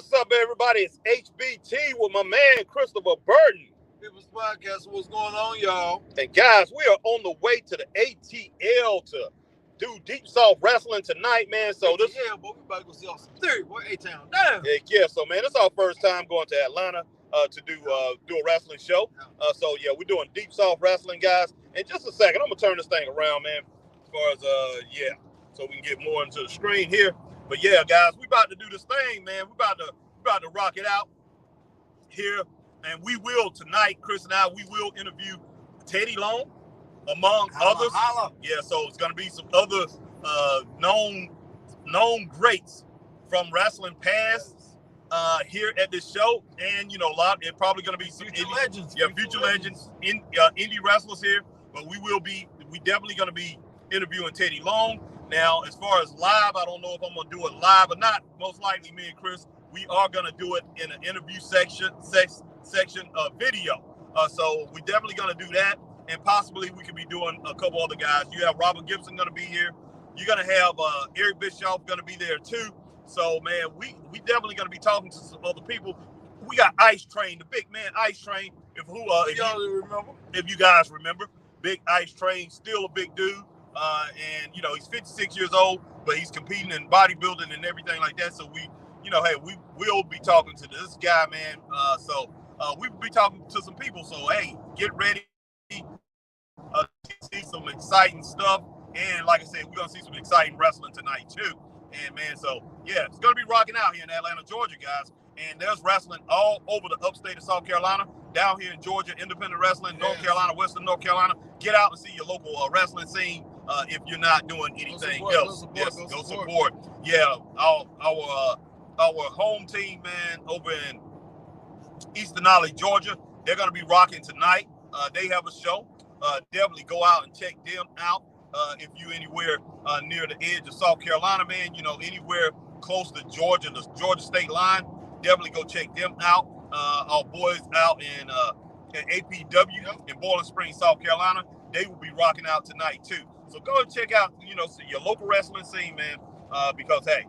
What's up, everybody? It's HBT with my man, Christopher Burton. People's Podcast, what's going on, y'all? And guys, we are on the way to the ATL to do Deep South Wrestling tonight, man. So boy, we about to go see Austin Theory, boy, A-Town down. Heck yeah, so man, it's our first time going to Atlanta to do a wrestling show. So yeah, we're doing Deep South Wrestling, guys. In just a second, I'm gonna turn this thing around, man. As far as so we can get more into the screen here. But yeah, guys, we about to do this thing, man. We about to rock it out here, and we will tonight. Chris and I, we will interview Teddy Long, among others. Yeah, so it's gonna be some other known greats from wrestling past here at this show, and you know, it's probably gonna be some future legends, indie wrestlers here. But we definitely gonna be interviewing Teddy Long. Now, as far as live, I don't know if I'm going to do it live or not. Most likely, me and Chris, we are going to do it in an interview section of video. So we're definitely going to do that. And possibly we could be doing a couple other guys. You have Robert Gibson going to be here. You're going to have Eric Bischoff going to be there too. So, man, we definitely going to be talking to some other people. We got Ice Train, the big man Ice Train. If you guys remember, Big Ice Train, still a big dude. And you know, he's 56 years old, but he's competing in bodybuilding and everything like that. So we will be talking to this guy, man. So we will be talking to some people. So hey, get ready to see some exciting stuff. And like I said, we're gonna see some exciting wrestling tonight too. And man, so yeah, it's gonna be rocking out here in Atlanta, Georgia, guys. And there's wrestling all over the upstate of South Carolina, down here in Georgia, independent wrestling, North Carolina, Western North Carolina. Get out and see your local wrestling scene. If you're not doing anything else, go support. Yeah, our home team, man, over in Eastern Denali, Georgia, they're gonna be rocking tonight. They have a show. Definitely go out and check them out. If you anywhere near the edge of South Carolina, man, you know, anywhere close to Georgia, the Georgia state line, definitely go check them out. Our boys out in APW in Boiling Springs, South Carolina, they will be rocking out tonight too. So go and check out, your local wrestling scene, man, because, hey,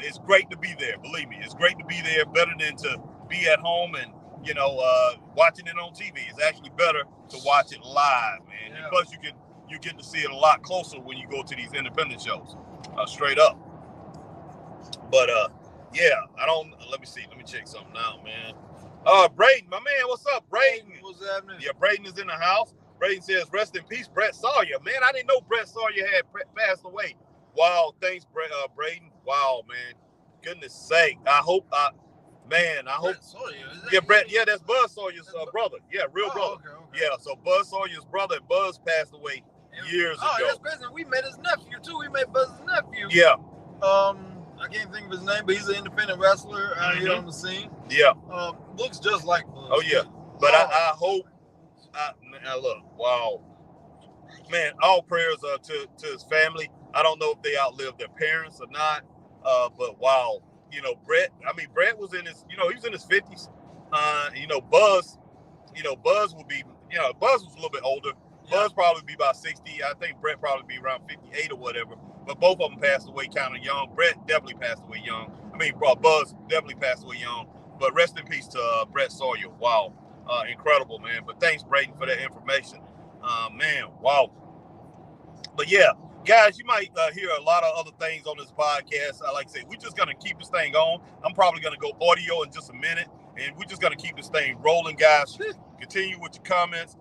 it's great to be there. Believe me, it's great to be there. Better than to be at home and, watching it on TV. It's actually better to watch it live, man. Yeah. And plus, you get to see it a lot closer when you go to these independent shows, straight up. But, let me see. Let me check something out, man. Braden, my man, what's up, Braden? What's happening? Yeah, Braden is in the house. Braden says, rest in peace, Brett Sawyer. Man, I didn't know Brett Sawyer had passed away. Wow, thanks, Braden. Wow, man. Goodness sake. I hope. Brett Sawyer, Brett. Yeah, that's Buzz Sawyer's brother. Yeah, real brother. Okay. Yeah, so Buzz Sawyer's brother, and Buzz passed away years ago. Oh, that's crazy. We met his nephew, too. We met Buzz's nephew. Yeah. I can't think of his name, but he's an independent wrestler out here on the scene. Yeah. Looks just like Buzz. Oh, yeah. But I hope. Look, wow, man, all prayers to his family. I don't know if they outlived their parents or not, but wow, Brett was in his, he was in his 50s. Buzz would be, Buzz was a little bit older. Yeah. Buzz probably be about 60. I think Brett probably be around 58 or whatever, but both of them passed away kind of young. Brett definitely passed away young. Buzz definitely passed away young, but rest in peace to Brett Sawyer. Wow. Incredible, man. But thanks, Braden, for that information. Man, wow. But yeah, guys, you might hear a lot of other things on this podcast. Like I say, we're just going to keep this thing on. I'm probably going to go audio in just a minute, and we're just going to keep this thing rolling, guys. Continue with your comments.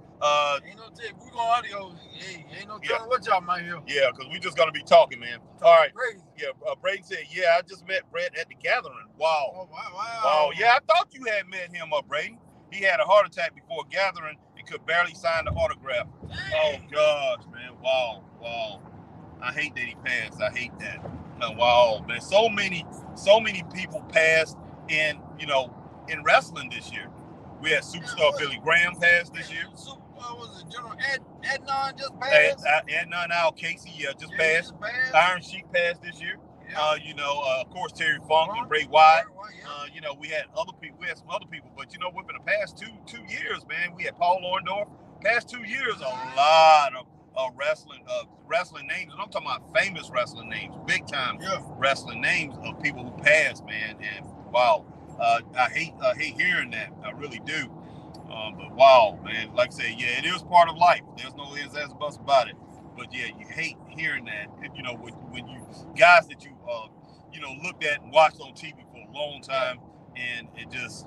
Ain't no tip. We're going audio. Hey, ain't no telling what y'all might hear. Yeah, because we're just going to be talking, man. All right. Crazy. Yeah, Braden said, yeah, I just met Brett at the gathering. Wow. Oh, wow. Wow. Yeah, I thought you had met him, Braden. He had a heart attack before gathering and could barely sign the autograph. Dang. Oh, gosh, man. Wow. I hate that he passed. I hate that. Wow, man. So many people passed in wrestling this year. We had superstar Billy Graham pass this year. Was it General Adnan just passed? Adnan Al Casey, just passed. Iron Sheik passed this year. Yeah. Of course, Terry Funk and Bray Wyatt. We had other people. We had some other people, but within the past two years, man, we had Paul Orndorff. Past 2 years, a lot of wrestling names, and I'm talking about famous wrestling names, big time wrestling names of people who passed, man. And wow, I hate hearing that. I really do. But wow, man, like I say, yeah, it is part of life. There's no ifs, ands, buts about it. But yeah, you hate hearing that. You know, when you guys that you looked at and watched on TV for a long time, and it just,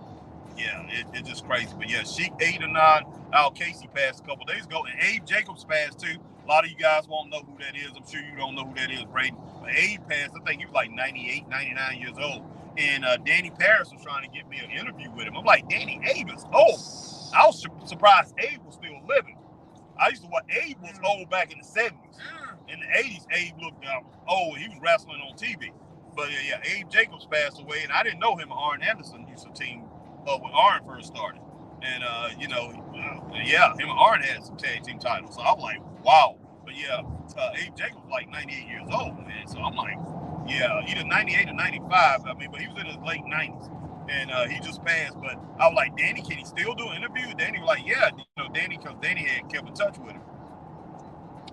yeah, it's just crazy. But yeah, Sheik 8-9. Al Casey passed a couple days ago, and Abe Jacobs passed too. A lot of you guys won't know who that is. I'm sure you don't know who that is, Braden. But Abe passed. I think he was like 98, 99 years old. And Danny Paris was trying to get me an interview with him. I'm like, Danny, Abe is old. I was surprised Abe was still living. I used to watch Abe was old back in the 70s. In the 80s, Abe looked old. He was wrestling on TV. But yeah, Abe Jacobs passed away, and I didn't know him and Arn Anderson used to team when Arn first started. And, him and Arn had some tag team titles. So I'm like, wow. But yeah, Abe Jacobs was like 98 years old, man. So I'm like, yeah, either 98 or 95. I mean, but he was in his late 90s. And he just passed. But I was like, Danny, can he still do an interview? Danny was like, yeah, Danny, because Danny had kept in touch with him.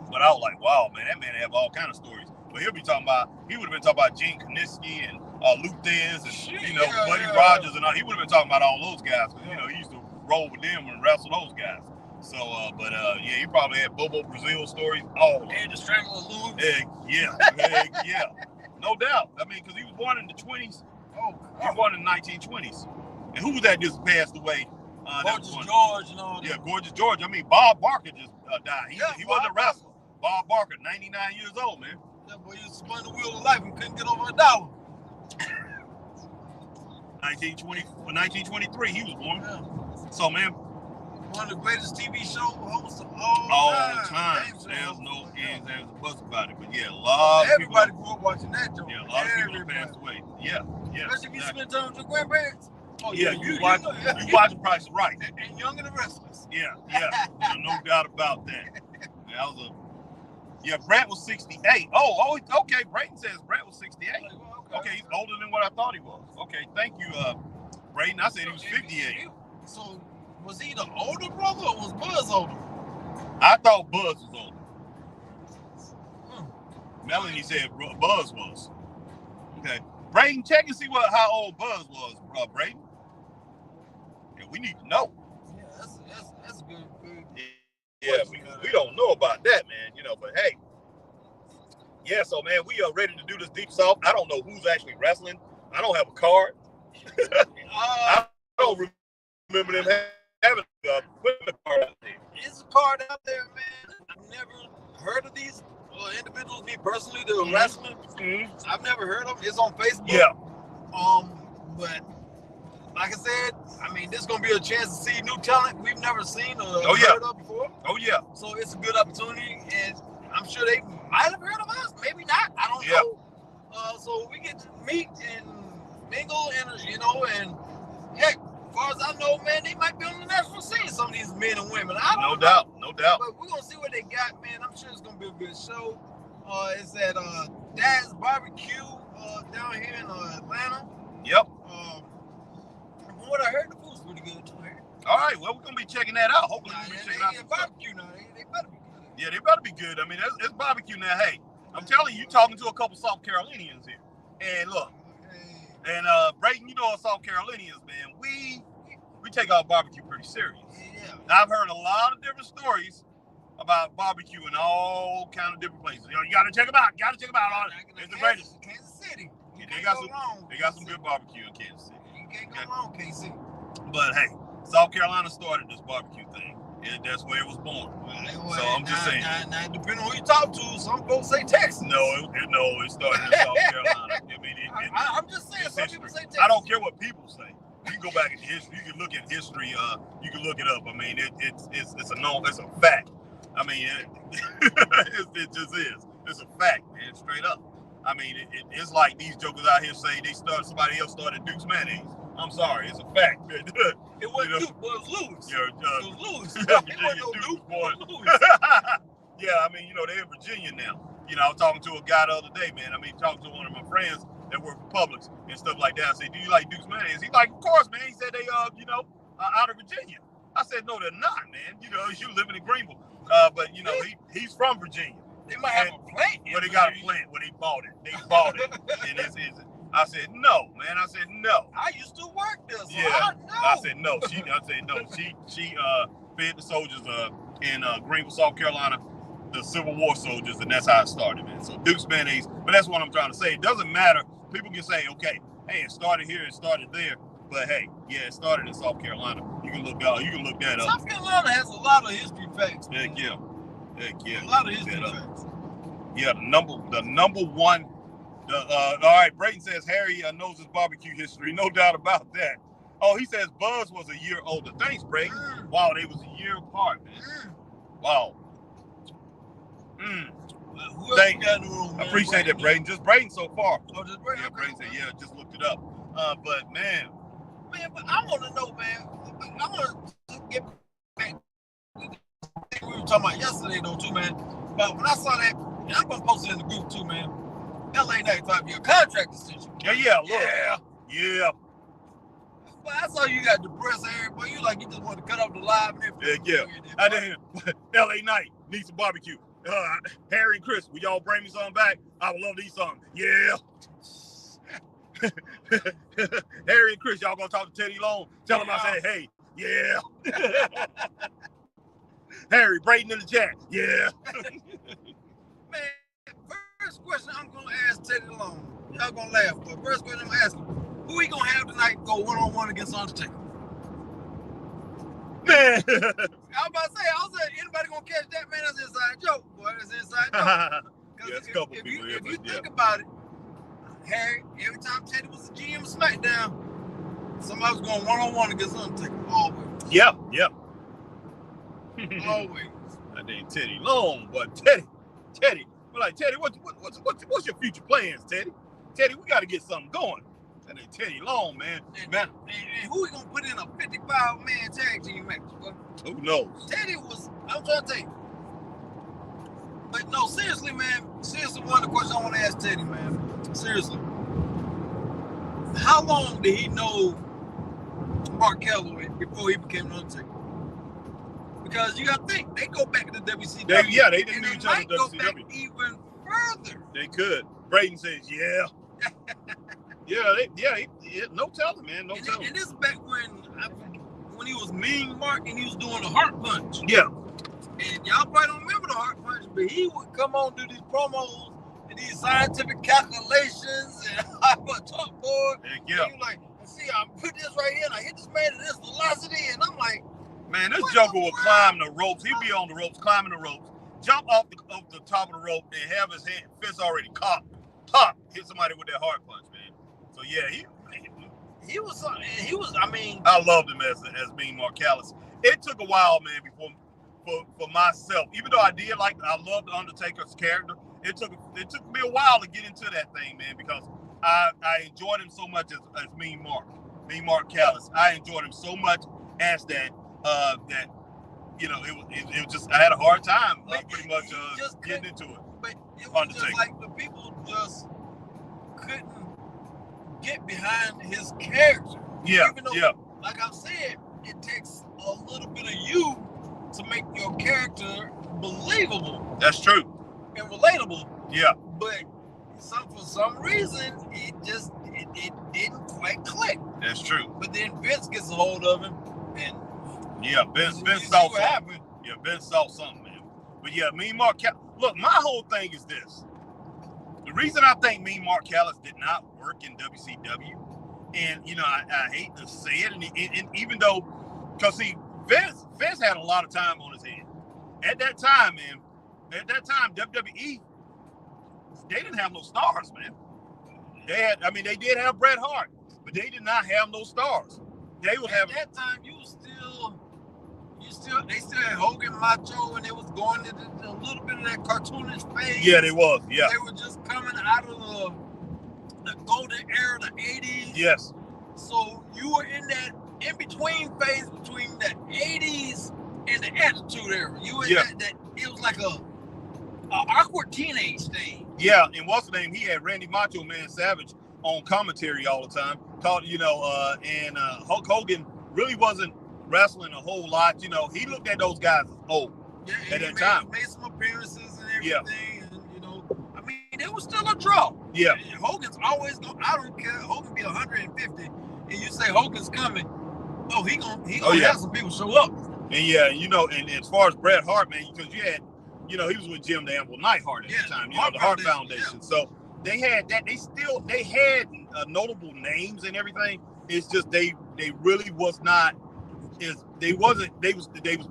But I was like, wow, man, that man have all kind of stories. But he would have been talking about Gene Kiniski and Luthez and, Buddy Rogers and all. He would have been talking about all those guys. He used to roll with them and wrestle those guys. So, he probably had Bobo Brazil stories. Oh, and the Strangler Lou. Yeah. No doubt. I mean, because he was born in the 20s. Oh, he was born in the 1920s. And who was that just passed away? Gorgeous George and all that. Yeah, Gorgeous George. I mean, Bob Barker just died. He wasn't a wrestler. Bob Barker, 99 years old, man. Yeah, boy, he was spun the wheel of life and couldn't get over $1. 1923, he was born. Yeah. So, man. One of the greatest TV show hosts of all time. There's no ifs, ands, or buts about it. But yeah, a lot of people. Everybody grew up watching that show. Yeah, a lot of people passed away. Yeah. Especially if you spend time with your grandparents. Oh, yeah, you watch Price is Right. And Young and the Restless. Yeah. No doubt about that. Brett was 68. Oh, okay. Brayden says Brett was 68. Okay, he's older than what I thought he was. Okay, thank you, Brayden. I said he was 58. So, was he the older brother or was Buzz older? I thought Buzz was older. Melanie said Buzz was. Okay. Brayden, check and see how old Buzz was, Brayden. Yeah, we need to know. Yeah, that's good. Yeah, we don't know about that, man. But hey. Yeah, so man, we are ready to do this Deep South. I don't know who's actually wrestling. I don't have a card. I don't remember them having a card out there. There's a card out there, man. I've never heard of these individuals. Me personally, the wrestling. Mm-hmm. I've never heard of them. It's on Facebook. Yeah. But like I said, I mean, this is gonna be a chance to see new talent we've never seen or heard of before. Oh yeah. So it's a good opportunity, and I'm sure they might have heard of us, maybe not. I don't know. So we get to meet and mingle, and heck, as far as I know, man, they might be on the national scene. Some of these men and women. No doubt. But we're gonna see what they got, man. I'm sure it's gonna be a good show. It's at Dad's Barbecue down here in Atlanta. Yep. From what I heard, the food's pretty good too. All right, well, we're gonna be checking that out. Hopefully, we'll be checking out some barbecue now. They better be good. Yeah, they better be good. I mean, it's barbecue now. Hey, I'm telling you, talking to a couple South Carolinians here, and look, and Brayden, us South Carolinians, man, we take our barbecue pretty serious. Yeah. I've heard a lot of different stories about barbecue in all kind of different places. You gotta check them out. It's the greatest. Kansas City. Yeah, they got some good barbecue in Kansas City. You can't go wrong, KC. But hey, South Carolina started this barbecue thing. That's where it was born. So I'm just saying. Now, depending on who you talk to, some folks say Texas. No, it started in South Carolina. I mean, I'm just saying. Some people say Texas. I don't care what people say. You can go back in history. You can look at history. You can look it up. I mean, it's a fact. I mean, it just is. It's a fact, man. Straight up. I mean, it's like these jokers out here say somebody else started Duke's mayonnaise. I'm sorry, it's a fact. It wasn't Duke, it was Lewis. Yeah, it was Lewis. It wasn't no Duke, boy. Yeah, I mean, they're in Virginia now. I was talking to a guy the other day, man. I mean, talking to one of my friends that work for Publix and stuff like that. I said, do you like Duke's mayonnaise? He's like, of course, man. He said they, out of Virginia. I said, no, they're not, man. You living in Greenville. But, he's from Virginia. They might have a plant. Well, they got a plant where they bought it. They bought it. And I said, no, man. I said, no. I used to work there, so Yeah. I know. I said, no. She fed the soldiers in Greenville, South Carolina, the Civil War soldiers, and that's how it started, man. So Duke's mayonnaise, but that's what I'm trying to say. It doesn't matter. People can say, okay, hey, it started here, it started there, but hey, yeah, it started in South Carolina. You can look that up. South Carolina has a lot of history facts. Heck yeah. A lot of history facts. Yeah, the number one. All right, Brayton says Harry knows his barbecue history. No doubt about that. Oh, he says Buzz was a year older. Thanks, Brayton. Wow, they was a year apart, man. Wow. Thank you. I appreciate that, Brayton. Just Brayton so far. Oh, just Brayton? Yeah, Brayton said, yeah, just looked it up. But, man. Man, but I want to know, man. I want to get back to the thing we were talking about yesterday, though, too, man. But when I saw that, and I'm going to post it in the group, too, man. LA Knight 5-year contract extension. Yeah. But I saw you got depressed, Harry, but you just wanted to cut off the live and everything. Yeah. I didn't. LA Knight needs some barbecue. Harry and Chris, will y'all bring me something back? I would love to eat something. Yeah. Harry and Chris, y'all gonna talk to Teddy Long? Tell him I said, hey, yeah. Harry, Brayton in the chat. Yeah. Man, first question I'm gonna ask Teddy Long. Y'all gonna laugh, but first question I'm gonna ask him, who he gonna have tonight go one-on-one against Undertaker? Man. I was about to say, anybody gonna catch that, man? That's an inside joke, boy. That's an inside joke. Yeah, it's a couple people here. If you think about it, Harry, every time Teddy was the GM of SmackDown, somebody was going one-on-one against Undertaker. Always. Yep. Always. That ain't Teddy Long, but Teddy. We're like, Teddy, what's your future plans, Teddy? Teddy, we got to get something going. That ain't Teddy Long, man. And who we gonna put in a 55-man tag team match? Who knows? Teddy was, I'm trying to tell you. But no, seriously, man. Seriously, one of the questions I want to ask Teddy, man. Seriously. How long did he know Mark Calloway before he became an Undertaker? Because you got to think, they go back to the WCW. They didn't know each other in go WCW. back even further. They could. Brayton says, yeah. No telling, man. No telling. And this is back when he was Mean Mark and he was doing the Heart Punch. Yeah. And y'all probably don't remember the Heart Punch, but he would come on do these promos and these scientific calculations and I put top board. Heck yeah. And you like, see, I put this right here and I hit this man at this velocity, and I'm like, man, this Joker will climb the ropes. He'll be on the ropes, climbing the ropes, jump off the top of the rope, and have his fist already cocked. Pop! Hit somebody with that Heart Punch, man. So yeah, he was. I mean, I loved him as being Mark Callis. It took a while, man, before for myself. Even though I loved the Undertaker's character. It took me a while to get into that thing, man, because I enjoyed him so much as Mean Mark Callis. I enjoyed him so much as that it was just, I had a hard time pretty much getting into it. But it was just like the people just couldn't get behind his character. Yeah, even though, like I said, it takes a little bit of you to make your character believable. That's true. And relatable. Yeah. But for some reason, it didn't quite click. That's true. But then Vince gets a hold of him, and Vince saw something. Happened. Yeah, Vince saw something, man. But yeah, Mean Mark Callis. Look, my whole thing is this. The reason I think Mean Mark Callis did not work in WCW, and I hate to say it, and even though, because see, Vince had a lot of time on his hands. At that time, WWE, they didn't have no stars, man. They did have Bret Hart, but they did not have no stars. They would have. At that time, they still had Hogan, Macho, and they was going into a little bit of that cartoonish phase. Yeah, they was. Yeah. They were just coming out of the golden era, the 80s. Yes. So you were in that in-between phase between the 80s and the Attitude Era. You were in that it was like a awkward teenage stage. Yeah, and what's the name? He had Randy Macho Man Savage on commentary all the time. And Hulk Hogan really wasn't wrestling a whole lot. He looked at those guys as old at that time. He made some appearances and everything. And, it was still a draw. Yeah. And Hogan's always going. I don't care. Hogan be 150, and you say Hogan's coming. Oh, he gonna have some people show up. And yeah, you know, and as far as Bret Hart, man, because you had, you know, he was with Jim the Anvil Neidhart at the time, you know, the Hart Foundation. Yeah. So they had that. They had notable names and everything. It's just they really was not. They was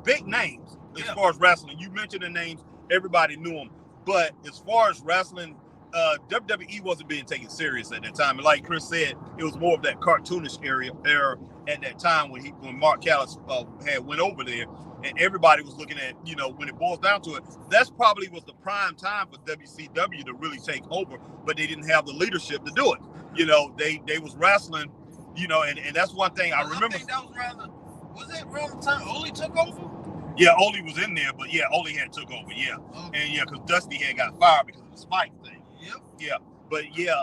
big names as far as wrestling. You mentioned the names, everybody knew them. But as far as wrestling, WWE wasn't being taken serious at that time. And like Chris said, it was more of that cartoonish era at that time when Mark Callis had went over there, and everybody was looking at, you know, when it boils down to it, that's probably was the prime time for WCW to really take over, but they didn't have the leadership to do it. You know, they was wrestling, you know, and that's one thing I remember. I think that was that around the time Ole took over? Yeah, Ole was in there, but yeah, Ole had took over, yeah. Okay. And yeah, because Dusty had got fired because of the Spike thing. Yep. Yeah, but yeah,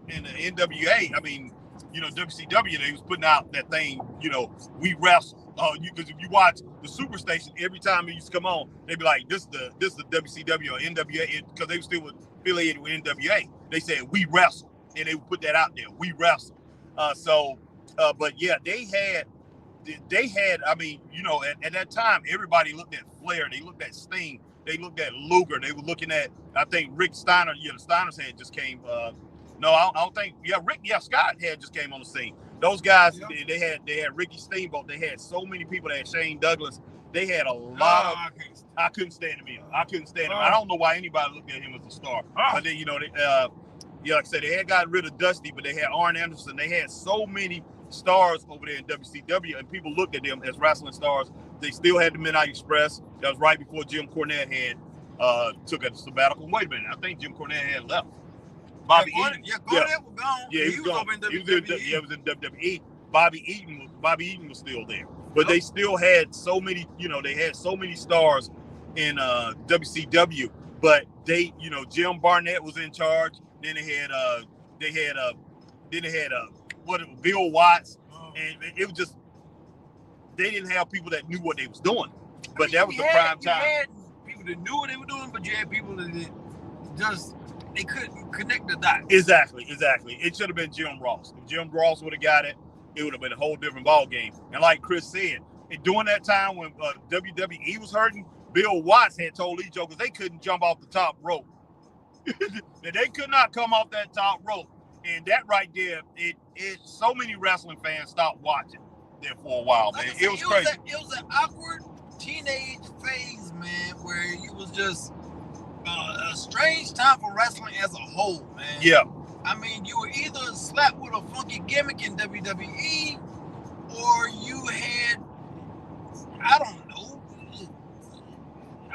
in the NWA, I mean, you know, WCW, they was putting out that thing, you know, we wrestle. Because if you watch the Superstation, every time it used to come on, they'd be like, this is the WCW or NWA, because they were still affiliated with NWA. They said, we wrestle, and they would put that out there, we wrestle. But yeah, they had, I mean, you know, at that time, everybody looked at Flair, they looked at Sting, they looked at Luger, they were looking at, I think, Rick Steiner, the Steiners had just came, I don't think, Scott had just came on the scene. Those guys, they had Ricky Steamboat, they had so many people, they had Shane Douglas, they had a lot of, I couldn't stand him either. I couldn't stand him. I don't know why anybody looked at him as a star. But then, you know, like I said, they had gotten rid of Dusty, but they had Arn Anderson, they had so many stars over there in WCW, and people looked at them as wrestling stars. They still had the Midnight Express. That was right before Jim Cornette had took a sabbatical. Wait a minute, I think Jim Cornette had left. Bobby Eaton. Yeah, Cornette was gone. Yeah, he was gone. Over in WWE. He was in WWE. Bobby Eaton was still there. But they still had so many, you know, they had so many stars in WCW. But they, you know, Jim Barnett was in charge. Then they had Bill Watts, and it was just, they didn't have people that knew what they was doing. But that was the prime time. You had people that knew what they were doing, but you had people that just, they couldn't connect the dots. Exactly. It should have been Jim Ross. If Jim Ross would have got it, it would have been a whole different ball game. And like Chris said, during that time when WWE was hurting, Bill Watts had told these jokers they couldn't jump off the top rope. That they could not come off that top rope. And that right there, it so many wrestling fans stopped watching there for a while, man. It was crazy. It was an awkward teenage phase, man, where it was just a strange time for wrestling as a whole, man. Yeah. I mean, you were either slapped with a funky gimmick in WWE, or you had, I don't know,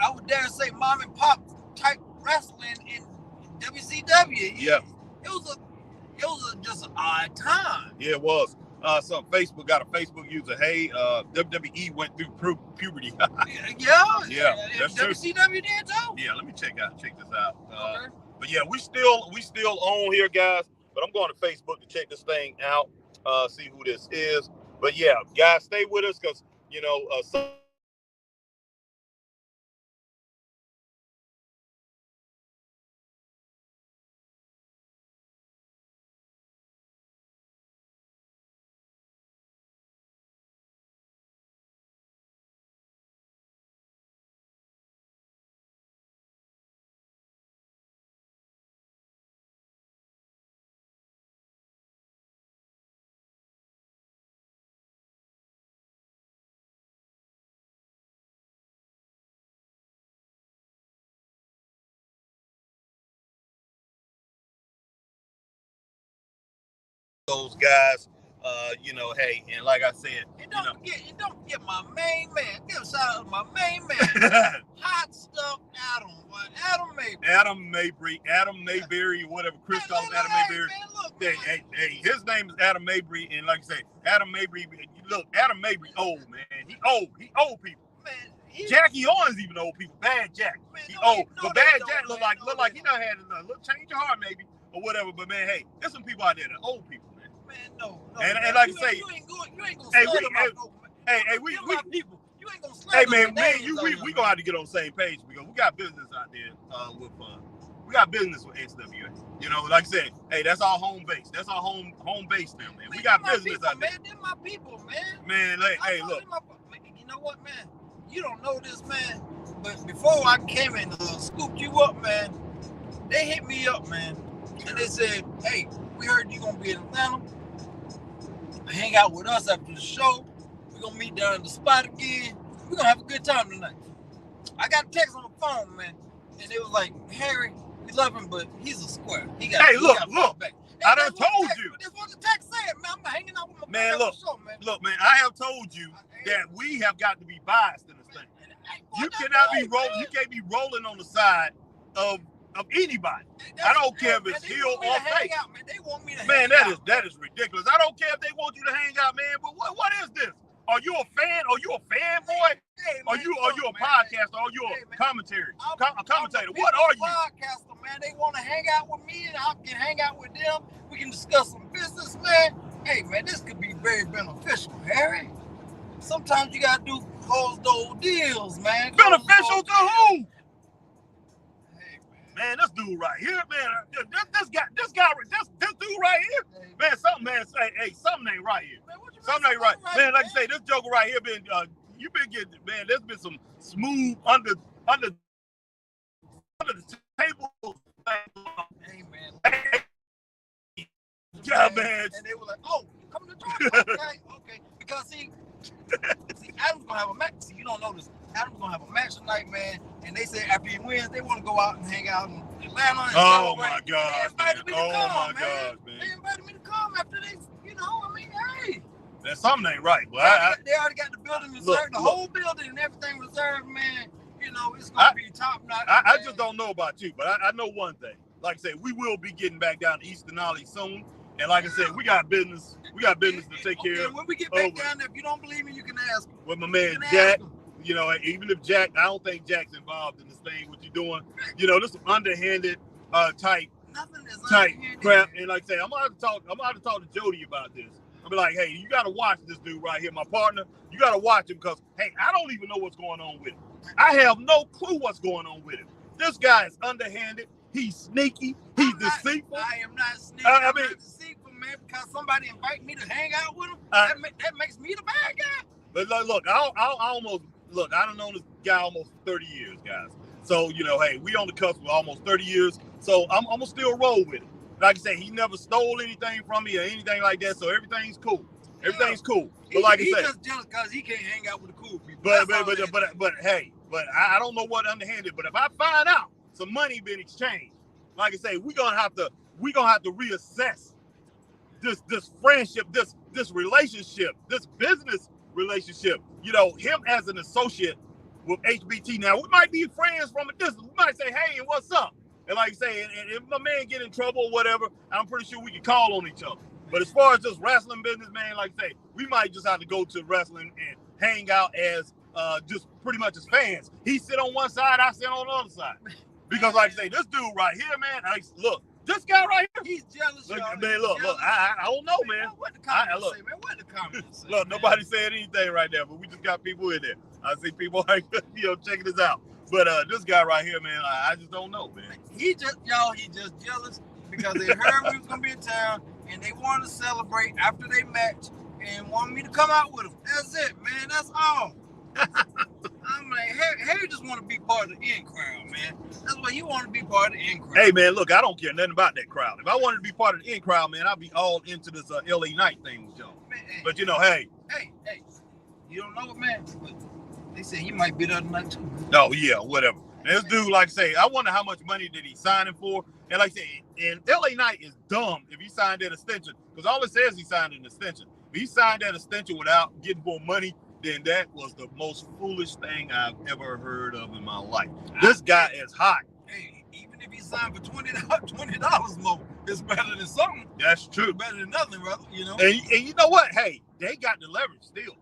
I would dare say mom and pop type wrestling in WCW. Yeah. It was just an odd time. Yeah, it was. So Facebook got a Facebook user. Hey, WWE went through puberty. Yeah, that's true. WCW did too. Yeah, let me check this out. Okay. But yeah, we still on here, guys. But I'm going to Facebook to check this thing out, see who this is. But yeah, guys, stay with us because, you know, those guys, you know, hey, and like I said, don't forget my main man. Give a shout out to my main man. Hot stuff, Adam Mayberry, whatever Chris calls Adam Mayberry. Hey, his name is Adam Mayberry, and like I say, Adam Mayberry. Look, Adam Mayberry old, man. He old people. Man, Jackie Owens even old people. Bad Jack, he old, but Bad Jack look like he done had a little change of heart maybe or whatever. But man, hey, there's some people out there that old people. Man, no. And like I say, you ain't gonna people. You ain't gonna hey, man, we gonna have to get on the same page because we got business out there got business with XWA. You know, like I said, hey, that's our home base. That's our home base now, man. We got business people, out there. Man, they're my people, man. Man, like, hey, look. You know what, man? You don't know this, man. But before I came and scooped you up, man, they hit me up, man, and they said, "Hey, we heard you gonna be in Atlanta. Hang out with us after the show. We're gonna meet down in the spot again. We're gonna have a good time tonight." I got a text on the phone, man, and it was like, "Harry, we love him, but he's a square. He got look. back." I done told you. This was the text said, man. I'm hanging out with my man. Look, man. I have told you that we have got to be biased in this thing. You cannot be rolling. You can't be rolling on the side of anybody. I don't care if it's heel or face. They want me to hang out. That is ridiculous. I don't care if they want you to hang out, man. But what is this? Are you a fan? Are you a fanboy? Are you a podcaster? Are you a commentator? What are you? Podcaster, man. They want to hang out with me, and I can hang out with them. We can discuss some business, man. Hey, man, this could be very beneficial, Harry. Sometimes you gotta do those deals, man. Beneficial to who? Hey, man, this dude right here, man. This dude right here, man. Something ain't right here. Something ain't right, man. Like I say, this joker right here you been getting, man. There's been some smooth under the table. Hey, man. Yeah, man. And they were like, "Oh, you coming to talk?" Okay. Because see, Adam's gonna have a match. See, you don't know this. Adam's gonna have a match tonight, man. And they say after he wins, they want to go out and hang out in Atlanta. And oh my God! They invited me to come, man. They invited me to come after they, hey. That something ain't right, but they already got the building reserved, the whole building and everything reserved, man. It's gonna be top notch. I just don't know about you, but I know one thing. Like I said, we will be getting back down to East Denali soon. And like I said, we got business. We got business to take care of. When we get back down there, if you don't believe me, you can ask him. With my man Jack. Even if Jack, I don't think Jack's involved in this thing. What you doing? This is underhanded type crap. And like I say, I'm gonna have to talk to Jody about this. I'll be like, hey, you gotta watch this dude right here, my partner. You gotta watch him because hey, I don't even know what's going on with him. I have no clue what's going on with him. This guy is underhanded. He's sneaky. He's deceitful. I am not sneaky. I'm not deceitful, man, because somebody invite me to hang out with him. That makes me the bad guy. But look, I don't know this guy almost 30 years, guys. So, hey, we on the cusp of almost 30 years. So I'm going to still roll with him. Like I say, he never stole anything from me or anything like that. So everything's cool. Everything's cool. But like I say, he's just jealous because he can't hang out with the cool people. But I don't know what underhanded. But if I find out some money been exchanged, like I say, we're gonna have to reassess this friendship, this relationship, this business relationship. Him as an associate with HBT. Now we might be friends from a distance. We might say, hey, and what's up? And like I say, and if my man get in trouble or whatever, I'm pretty sure we can call on each other. But as far as just wrestling business, man, like I say, we might just have to go to wrestling and hang out as just pretty much as fans. He sit on one side, I sit on the other side. Because like I say, this dude right here, man, look, this guy right here. He's jealous, look, y'all. Man, look, I don't know, man. What the comments say, man? What the comments say? Look, nobody said anything right there, but we just got people in there. I see people like, checking this out. But this guy right here, man, I just don't know, man. He just jealous because they heard we was gonna be in town and they wanted to celebrate after they match and wanted me to come out with them. That's it, man. That's all. I'm like, Harry just want to be part of the in crowd, man. That's why you want to be part of the in crowd. Hey, man, look, I don't care nothing about that crowd. If I wanted to be part of the in crowd, man, I'd be all into this LA Knight thing with y'all. Man, but hey. Hey, you don't know it, man. But they say he might be there tonight too. Oh, yeah, whatever. This dude, like I say, I wonder how much money did he sign him for. And like I say, and LA Knight is dumb if he signed that extension. Because all it says he signed an extension. If he signed that extension without getting more money, then that was the most foolish thing I've ever heard of in my life. This guy is hot. Hey, even if he signed for $20 more, it's better than something. That's true. It's better than nothing, brother. And you know what? Hey, they got the leverage still.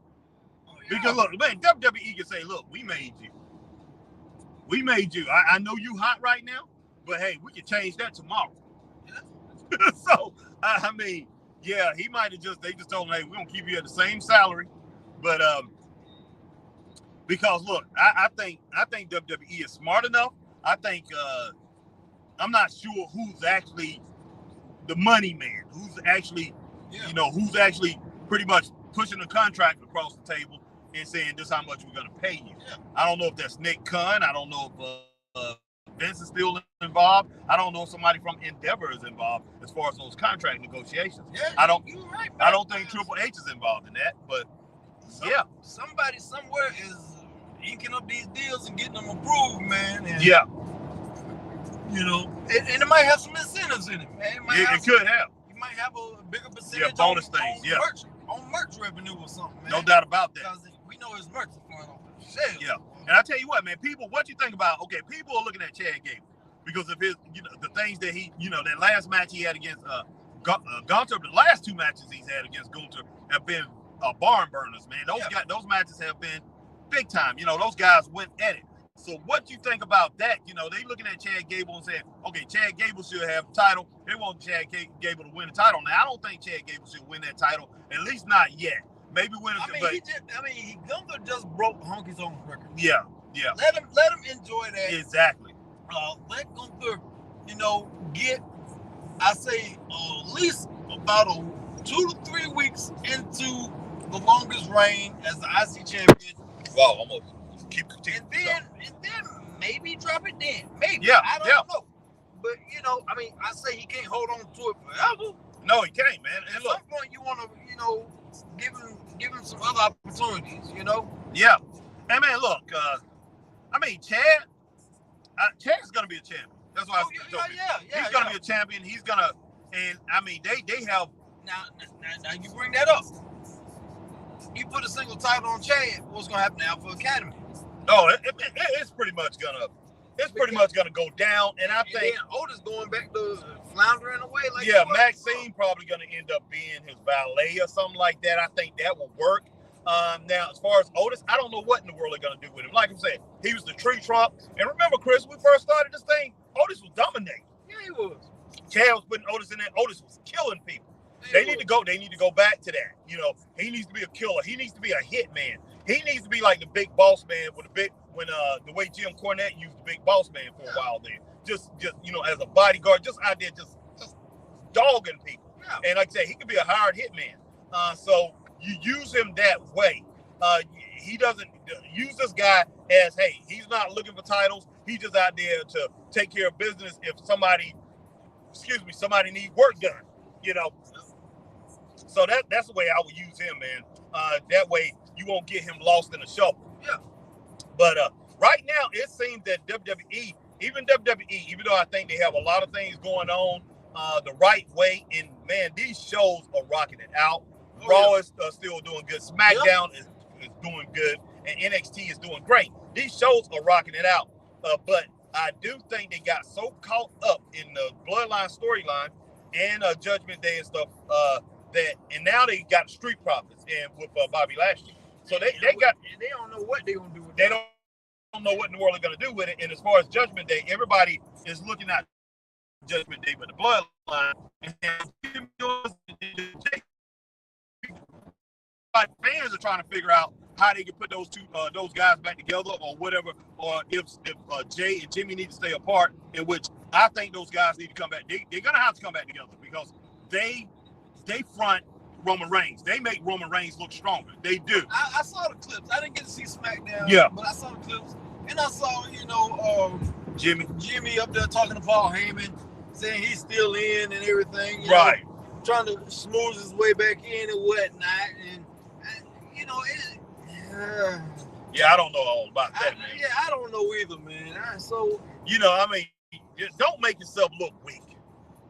Oh, yeah. Because look, man, WWE can say, look, we made you. We made you. I know you hot right now, but hey, we can change that tomorrow. Yeah. So, I mean, yeah, he might have they just told him, hey, we're going to keep you at the same salary. But because look, I think WWE is smart enough. I think I'm not sure who's actually the money man, who's actually, who's actually pretty much pushing the contract across the table and saying this is how much we're going to pay you. Yeah. I don't know if that's Nick Khan. I don't know if Vince is still involved. I don't know if somebody from Endeavor is involved as far as those contract negotiations. Yeah, you're right. I don't think Triple H is involved in that, but somebody somewhere is inking up these deals and getting them approved, man. And, and it might have some incentives in it, man. It could have. You might have a bigger percentage bonus things, on merch revenue or something, man. No doubt about that. Because we know his merch is going on the shelf. Yeah. And I tell you what, man, what you think about, people are looking at Chad Gable because of his, the things that he, that last match he had against Gunther, the last 2 matches he's had against Gunther have been barn burners, man. Those matches have been big time. Those guys went at it. So what you think about that? They looking at Chad Gable and saying, okay, Chad Gable should have the title. They want Chad Gable to win the title. Now, I don't think Chad Gable should win that title, at least not yet. Maybe win it. Gunther just broke Honky's own record. Yeah. Let him enjoy that. Exactly. Let Gunther, get, I say, at least about 2 to 3 weeks into the longest reign as the IC champion. Wow, almost. And then maybe drop it then. Maybe. Yeah. I don't know. But I say he can't hold on to it forever. No, he can't, man. And At look, some point you want to, give him some other opportunities. Yeah. And man, look. Chad's gonna be a champion. That's why he's gonna be a champion. He's gonna, and they have. Now you bring that up. You put a single title on Chad. What's gonna happen now for Academy? Oh, it's pretty much gonna go down, and I think Otis going back to floundering away like Maxine probably gonna end up being his valet or something like that. I think that will work. Now, as far as Otis, I don't know what in the world they're gonna do with him. Like I'm saying, he was the tree trunk, and remember, Chris, when we first started this thing, Otis was dominating. Yeah, he was. Chad was putting Otis in there. Otis was killing people. They need to go back to that. He needs to be a killer. He needs to be a hit man. He needs to be like the big boss man the way Jim Cornette used the big boss man for a while there. Just as a bodyguard, just out there just dogging people. Yeah. And like I said, he could be a hired hit man. So you use him that way. He doesn't use this guy as, hey, he's not looking for titles. He's just out there to take care of business if somebody needs work done, So that's the way I would use him, man. That way you won't get him lost in the shuffle. Yeah. But right now it seems that WWE, even though I think they have a lot of things going on the right way, and man, these shows are rocking it out. Raw is still doing good. SmackDown is doing good, and NXT is doing great. These shows are rocking it out. But I do think they got so caught up in the Bloodline storyline and Judgment Day and stuff and now they got Street Profits and with Bobby Lashley. So they don't know what they're gonna do with it. They don't know what in the world they're gonna do with it. And as far as Judgment Day, everybody is looking at Judgment Day with the Bloodline. And fans are trying to figure out how they can put those guys back together or whatever, or if Jay and Jimmy need to stay apart, in which I think those guys need to come back. They're gonna have to come back together because they front Roman Reigns. They make Roman Reigns look stronger. They do. I saw the clips. I didn't get to see SmackDown. Yeah. But I saw the clips, and I saw Jimmy up there talking to Paul Heyman, saying he's still in and everything. Right. Trying to smooth his way back in and whatnot, and yeah, I don't know all about that, man. Yeah, I don't know either, man. Don't make yourself look weak.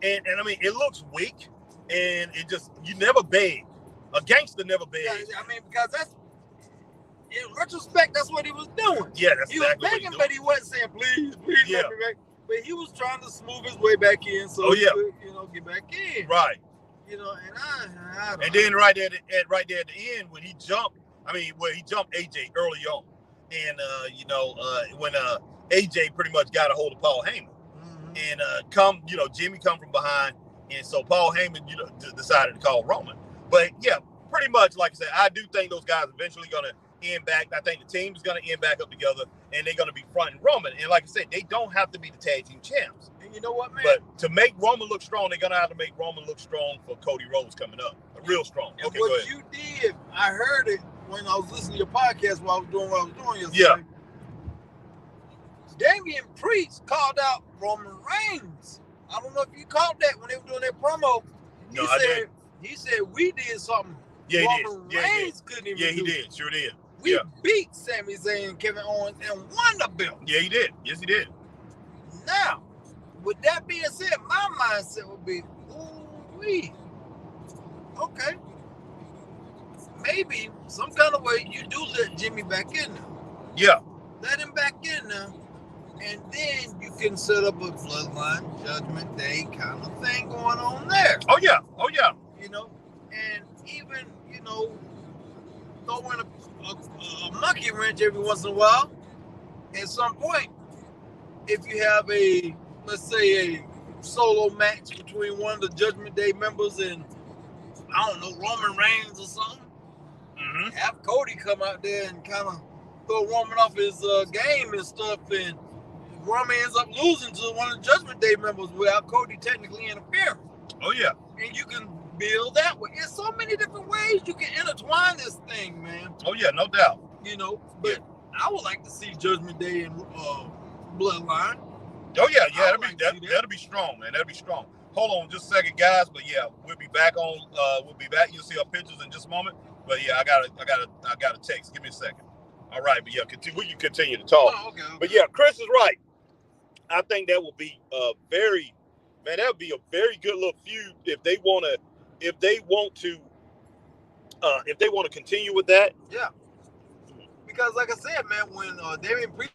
And it looks weak, and you never beg. A gangster never begs. Yeah, because that's, in retrospect, that's what he was doing. Yeah, that's he exactly was begging, but he wasn't saying, please let me back. But he was trying to smooth his way back in so he could, get back in. Right. And I don't know. Then right there at the end, when he jumped, he jumped AJ early on. And, when AJ pretty much got a hold of Paul Heyman. Mm-hmm. And Jimmy come from behind. And so Paul Heyman, decided to call Roman. But, yeah, pretty much, like I said, I do think those guys eventually going to end back. I think the team is going to end back up together, and they're going to be fronting Roman. And like I said, they don't have to be the tag team champs. you know what, man? But to make Roman look strong, they're gonna have to make Roman look strong for Cody Rhodes coming up, real strong. And okay, what go ahead. you did, I heard it when I was listening to your podcast while I was doing what I was doing yesterday. Yeah. Damian Priest called out Roman Reigns. I don't know if you caught that when they were doing their promo. No, I didn't. He said we did something. Yeah, he Roman did. Reigns couldn't even Yeah, do. he did. Sure did. We beat Sami Zayn and Kevin Owens and won the belt. Yeah, he did. Yes, he did. Now, with that being said, my mindset would be, ooh-wee. Okay. Maybe some kind of way you do let Jimmy back in there. Yeah. Let him back in there. And then you can set up a Bloodline Judgment Day kind of thing going on there. Oh, yeah. Oh, yeah. You know, and even, you know, throw in a monkey wrench every once in a while. At some point, if you have a, let's say, a solo match between one of the Judgment Day members and, I don't know, Roman Reigns or something, have Cody come out there and kind of throw Roman off his game and stuff, and Roman ends up losing to one of the Judgment Day members without Cody technically interfering. Oh, yeah. And you can build that way. There's so many different ways you can intertwine this thing, man. Oh, yeah, no doubt. You know, but I would like to see Judgment Day and Bloodline. Oh, yeah, that'll be strong, man. That'll be strong. Hold on just a second, guys. But yeah, we'll be back on. We'll be back. You'll see our pictures in just a moment. But yeah, I got a text. Give me a second. All right, but yeah, we can continue to talk. Oh, okay. But yeah, Chris is right. I think that will be that would be a very good little feud if they want to continue with that. Yeah. Because like I said, man, when Damian Priest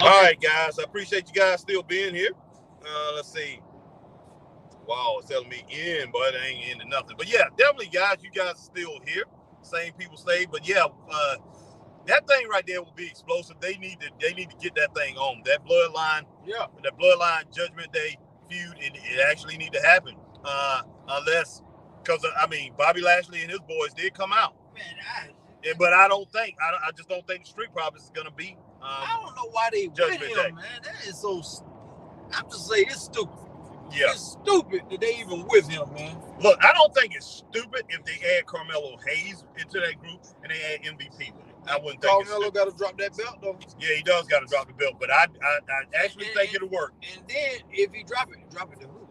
All right, guys. I appreciate you guys still being here. Let's see. Wow, it's telling me in, but it ain't into nothing. But yeah, definitely, guys. You guys are still here. Same people stay. But yeah, that thing right there will be explosive. They need to get that thing on. That bloodline. Yeah. That bloodline Judgment Day feud. It actually need to happen. Unless, because I mean, Bobby Lashley and his boys did come out. Man, but I just don't think the Street Profits is gonna be. I don't know why they with him, man. That is so. I'm just saying it's stupid. Yeah. It's stupid that they even with him, man. Look, I don't think it's stupid if they add Carmelo Hayes into that group and they add MVP with it. I wouldn't think Carmelo got to drop that belt, though. Yeah, he does got to drop the belt, but I actually think it'll work. And then if he drop it to who?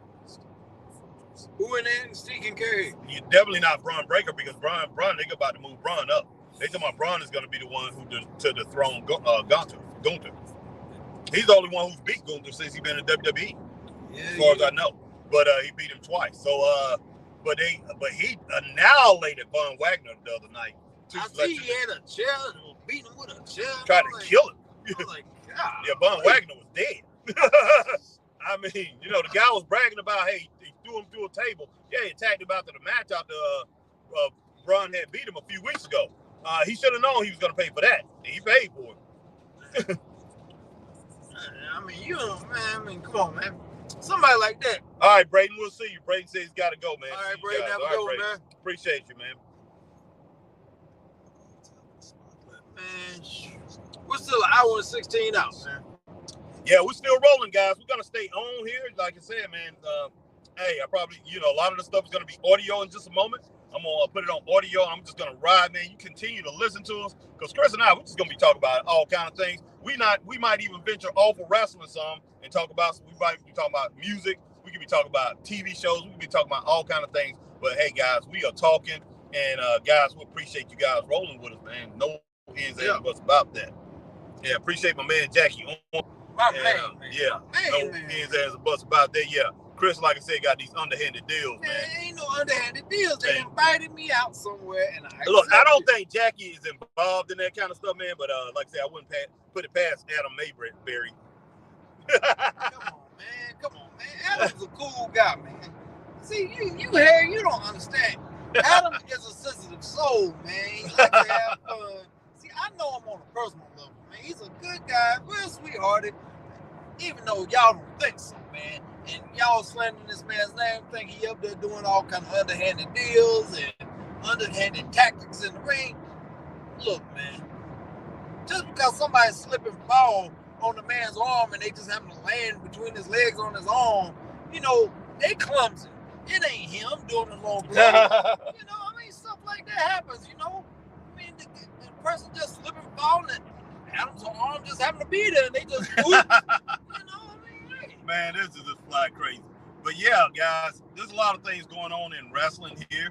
Who in NXT can carry it? You're definitely not Braun Breaker because Braun, they about to move Braun up. They talking about Braun is going to be the one who to dethrone Gunther. He's the only one who's beat Gunther since he's been in WWE, as far as I know. But he beat him twice. So, but he annihilated Von Wagner the other night. I see he had a chair, beat him with a chair. Tried to kill him. I was like, God. Yeah, Von Wagner was dead. I mean, the guy was bragging about, hey, he threw him through a table. Yeah, he attacked him after the match after Braun had beat him a few weeks ago. He should have known he was going to pay for that. And he paid for it. I mean, man. I mean, come on, man. Somebody like that. All right, Braden, we'll see you. Braden says he's got to go, man. All right, See you Braden, guys. have a All good right, one, Braden. man. Appreciate you, man. Man, we're still an hour and 16 out, man. Yeah, we're still rolling, guys. We're gonna stay on here. Like I said, man. Hey, I probably, a lot of the stuff is gonna be audio in just a moment. I'm gonna put it on audio. I'm just gonna ride, man. You continue to listen to us, because Chris and I, we're just gonna be talking about all kind of things. We might even venture off of wrestling some and talk about. We might be talking about music. We could be talking about TV shows. We could be talking about all kind of things. But hey, guys, we are talking, and guys, we appreciate you guys rolling with us, man. No ends and buts about that. Yeah, appreciate my man Jackie on. My man. Yeah, no ends and buts about that. Yeah, Chris, like I said, got these underhanded deals, man. Ain't no underhanded deals. They invited me out somewhere, and I don't think Jackie is involved in that kind of stuff, man. But like I said, I wouldn't put it past Adam Mayberry. Come on, man. Adam's a cool guy, man. See, you Harry, you don't understand. Adam is a sensitive soul, man. He likes to have fun. See, I know him on a personal level, man. He's a good guy, real sweethearted, even though y'all don't think so, man. And y'all slandering this man's name, think he up there doing all kind of underhanded deals and underhanded tactics in the ring. Look, man, just because somebody slip and fall on the man's arm and they just happen to land between his legs on his arm, they clumsy. It ain't him doing the long blow. Stuff like that happens, the person just slip and fall and Adam's arm just happened to be there and they just whoop, Man, this is just fly crazy. But yeah, guys, there's a lot of things going on in wrestling here.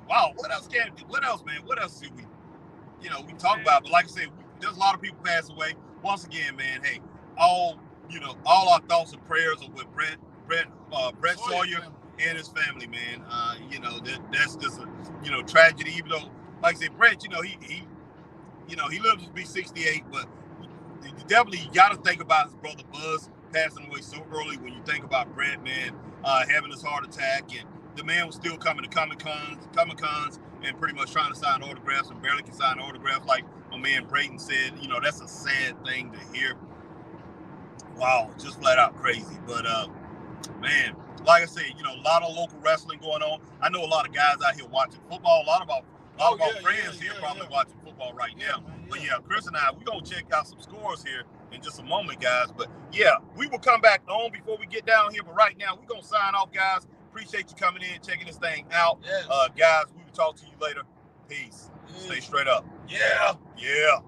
Wow, what else, man? What else do we talk about? But like I said, there's a lot of people pass away. Once again, man, hey, all our thoughts and prayers are with Brett Sawyer and his family, man. That's just a tragedy. Even though, like I said, Brett, he lives to be 68, but you definitely got to think about his brother Buzz passing away so early. When you think about Brett, man, having his heart attack, and the man was still coming to Comic-Cons and pretty much trying to sign autographs and barely can sign autographs, like my man Brayton said. That's a sad thing to hear. Wow, just flat out crazy. But man, like I said, a lot of local wrestling going on. I know a lot of guys out here watching football. A lot of our friends here probably watching football right now. But yeah, Chris and I, we're going to check out some scores here in just a moment, guys. But yeah, we will come back on before we get down here. But right now, we're going to sign off, guys. Appreciate you coming in, checking this thing out. Yes. Guys, we will talk to you later. Peace. Stay straight up. Yeah. Yeah.